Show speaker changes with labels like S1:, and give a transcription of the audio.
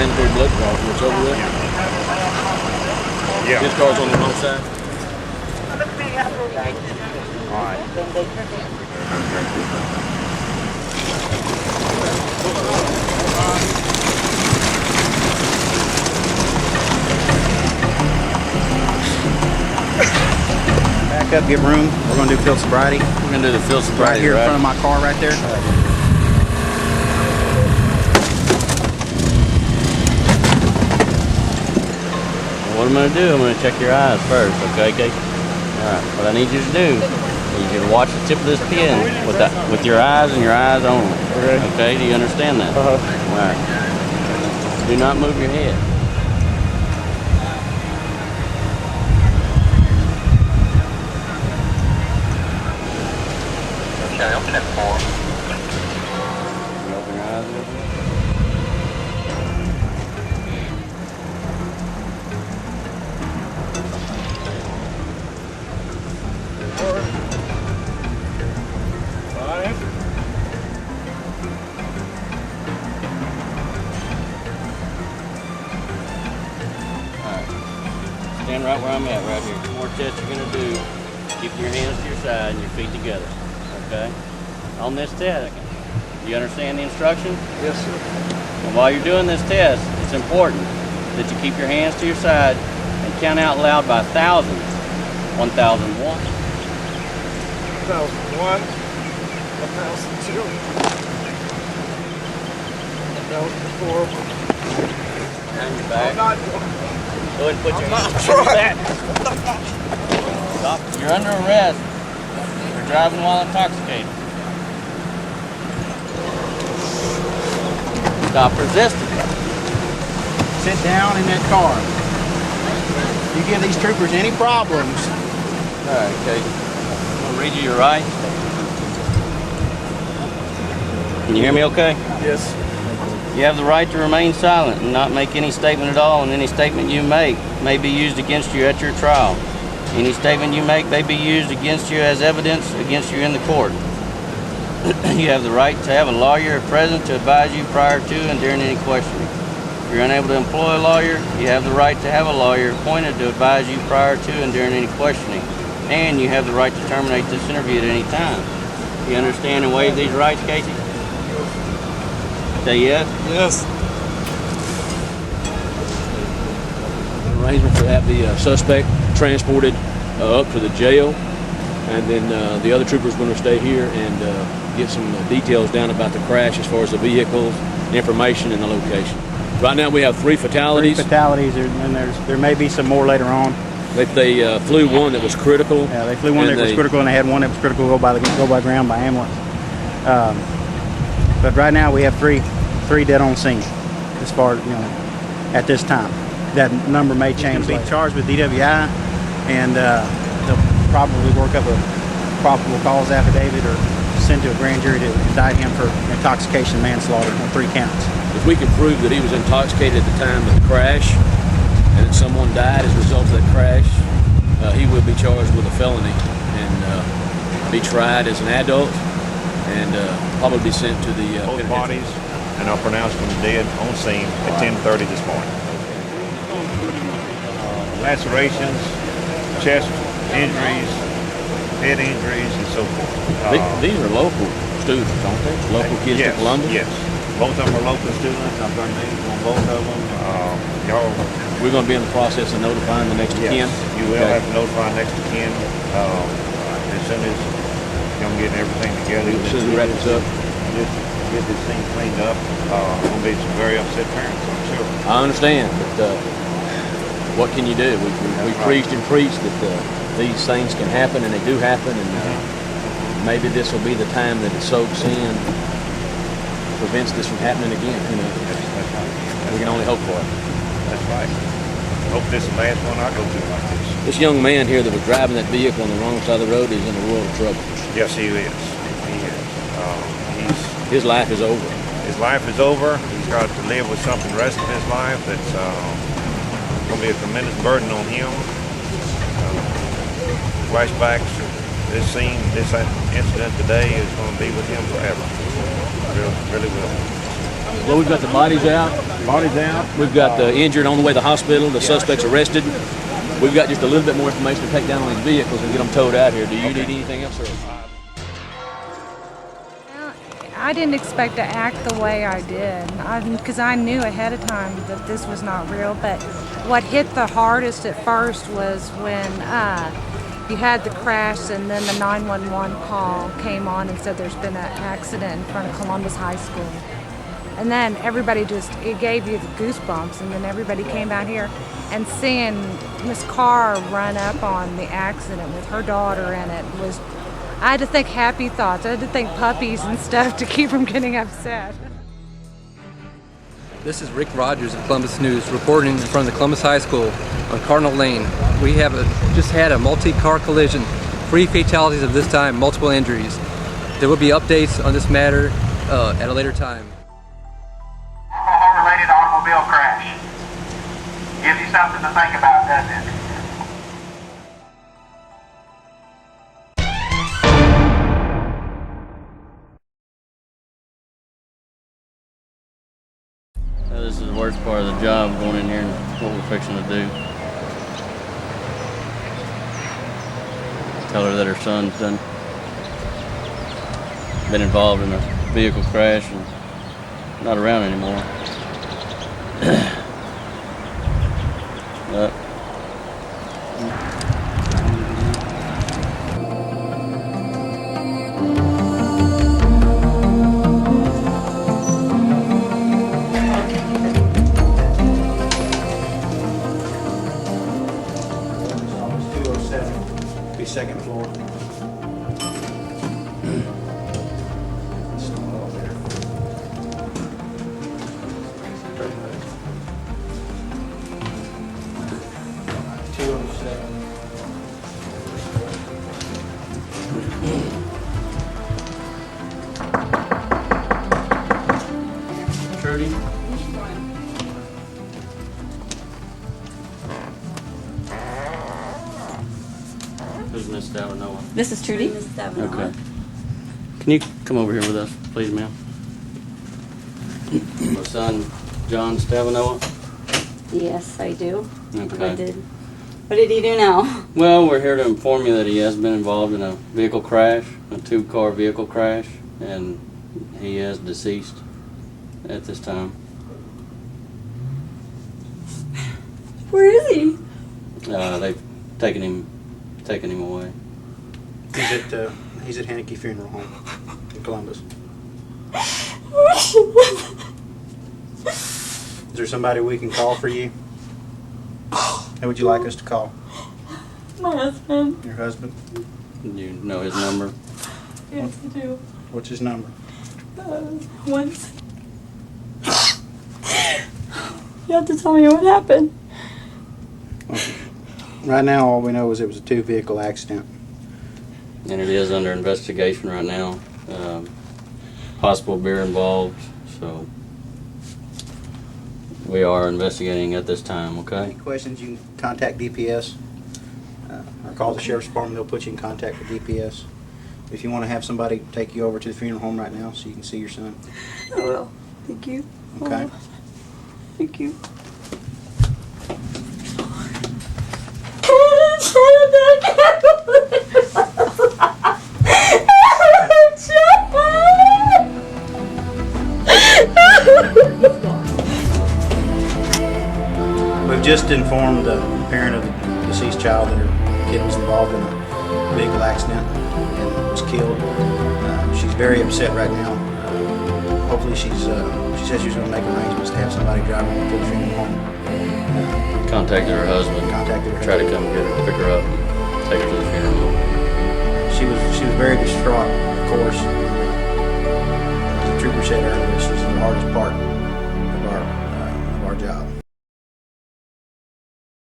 S1: mandatory blood draw from it's over with?
S2: Yeah.
S1: This car's on the wrong side?
S2: All right.
S3: Back up, give room. We're going to do field sobriety.
S1: We're going to do the field sobriety
S3: right here in front of my car right there.
S1: What I'm going to do, I'm going to check your eyes first, okay, Kate? Alright, what I need you to do, I need you to watch the tip of this pen with your eyes and your eyes only. Okay, do you understand that? Alright. Do not move your head.
S4: Okay, open at 4.
S1: You open your eyes a little bit. Stand right where I'm at, right here. The more tests you're going to do, keep your hands to your side and your feet together, okay? On this test, do you understand the instructions?
S2: Yes, sir.
S1: And while you're doing this test, it's important that you keep your hands to your side and count out loud by thousands. 1001.
S2: 1001. 1002. 1004.
S1: Behind your back.
S2: I'm not.
S1: Go ahead and put your hands on your back. Stop. You're under arrest. You're driving while intoxicated. Stop resisting.
S3: Sit down in that car. You give these troopers any problems.
S1: All right, okay. I'm going to read you your rights. Can you hear me okay?
S2: Yes.
S1: You have the right to remain silent and not make any statement at all, and any statement you make may be used against you at your trial. Any statement you make may be used against you as evidence against you in the court. You have the right to have a lawyer present to advise you prior to and during any questioning. If you're unable to employ a lawyer, you have the right to have a lawyer appointed to advise you prior to and during any questioning. And you have the right to terminate this interview at any time. You understand and waive these rights, Casey? Say yes?
S2: Yes.
S5: Arrangement to have the suspect transported up to the jail, and then the other trooper's going to stay here and get some details down about the crash as far as the vehicles, information, and the location. Right now we have 3 fatalities.
S3: 3 fatalities, and there may be some more later on.
S5: They flew one that was critical.
S3: Yeah, they flew one that was critical, and they had one that was critical go by ground by ambulance. But right now we have three dead on scene, as far as, at this time. That number may change. Be charged with DWI, and they'll probably work up a probable cause affidavit or send to a grand jury to indict him for intoxication manslaughter on 3 counts.
S5: If we can prove that he was intoxicated at the time of the crash and that someone died as a result of that crash, he will be charged with a felony and be tried as an adult and probably be sent to the
S2: Both bodies, and are pronounced them dead on scene at 10:30 this morning. Lacerations, chest injuries, head injuries, and so forth.
S5: These are local students, aren't they? Local kids
S2: Yes,
S5: from Columbus?
S2: yes. Both of them are local students. I've done names on both of them.
S5: We're going to be in the process of notifying the next of kin?
S2: You will have to notify next of kin as soon as you're getting everything together.
S5: As soon as we wrap this up.
S2: Just get this thing cleaned up. Going to be some very upset parents, I'm sure.
S5: I understand, but what can you do? We preached and preached that these things can happen, and they do happen, and maybe this will be the time that it soaks in, prevents this from happening again.
S2: That's right.
S5: We can only hope for it.
S2: That's right. Hope this is the last one I go through like this.
S5: This young man here that was driving that vehicle on the wrong side of the road is in a world of trouble.
S2: Yes, he is. He is.
S5: His life is over.
S2: His life is over. He's got to live with something the rest of his life that's going to be a tremendous burden on him. Flashbacks, this scene, this incident today is going to be with him forever. Really, really will.
S5: Well, we've got the bodies out.
S2: Body's out.
S5: We've got the injured on the way to the hospital. The suspect's arrested. We've got just a little bit more information to take down on these vehicles and get them towed out here. Do you need anything else, sir?
S4: I didn't expect to act the way I did because I knew ahead of time that this was not real. But what hit the hardest at first was when you had the crash and then the 911 call came on and said there's been an accident in front of Columbus High School. And then everybody it gave you the goosebumps, and then everybody came out here and seeing Miss Carr run up on the accident with her daughter in it was, I had to think happy thoughts. I had to think puppies and stuff to keep from getting upset.
S6: This is Rick Rogers of Columbus News reporting in front of the Columbus High School on Cardinal Lane. We have just had a multi-car collision, 3 fatalities of this time, multiple injuries. There will be updates on this matter at a later time.
S7: Alcohol-related automobile crash. Gives you something to think about, doesn't it?
S1: This is the worst part of the job, going in here and what we're fixing to do. Tell her that her son's been involved in a vehicle crash and not around anymore.
S3: Be second floor.
S1: Trudy? Who's Miss Davanoa?
S8: This is Trudy.
S1: Okay. Can you come over here with us, please, ma'am? My son, John Stavanoa.
S8: Yes, I do.
S1: Okay.
S8: I did. What did he do now?
S1: Well, we're here to inform you that he has been involved in a vehicle crash, a 2-car vehicle crash, and he is deceased at this time.
S8: Where is he?
S1: They've taken him away.
S3: He's at Haneke Funeral Home in Columbus. Is there somebody we can call for you? Who would you like us to call?
S8: My husband.
S3: Your husband?
S1: You know his number?
S8: Yes, I do.
S3: What's his number?
S8: Once. You have to tell me what happened.
S3: Okay. Right now, all we know is it was a 2-vehicle accident.
S1: And it is under investigation right now. Possible beer involved, so we are investigating at this time,
S3: Any
S1: okay?
S3: questions, you can contact DPS or call the Sheriff's Department. They'll put you in contact with DPS. If you want to have somebody take you over to the funeral home right now so you can see your son.
S8: I will. Thank you.
S3: Okay?
S8: Thank you.
S3: We've just informed the parent of the deceased child that her kid was involved in a vehicle accident and was killed. She's very upset right now. Hopefully she says she's going to make arrangements to have somebody drive her to the funeral home.
S1: Contacted her husband.
S3: Contacted her
S1: Try to
S3: husband.
S1: come get her, pick her up, and take her to the funeral home.
S3: She was very distraught, of course. The trooper said earlier, this was the hardest part.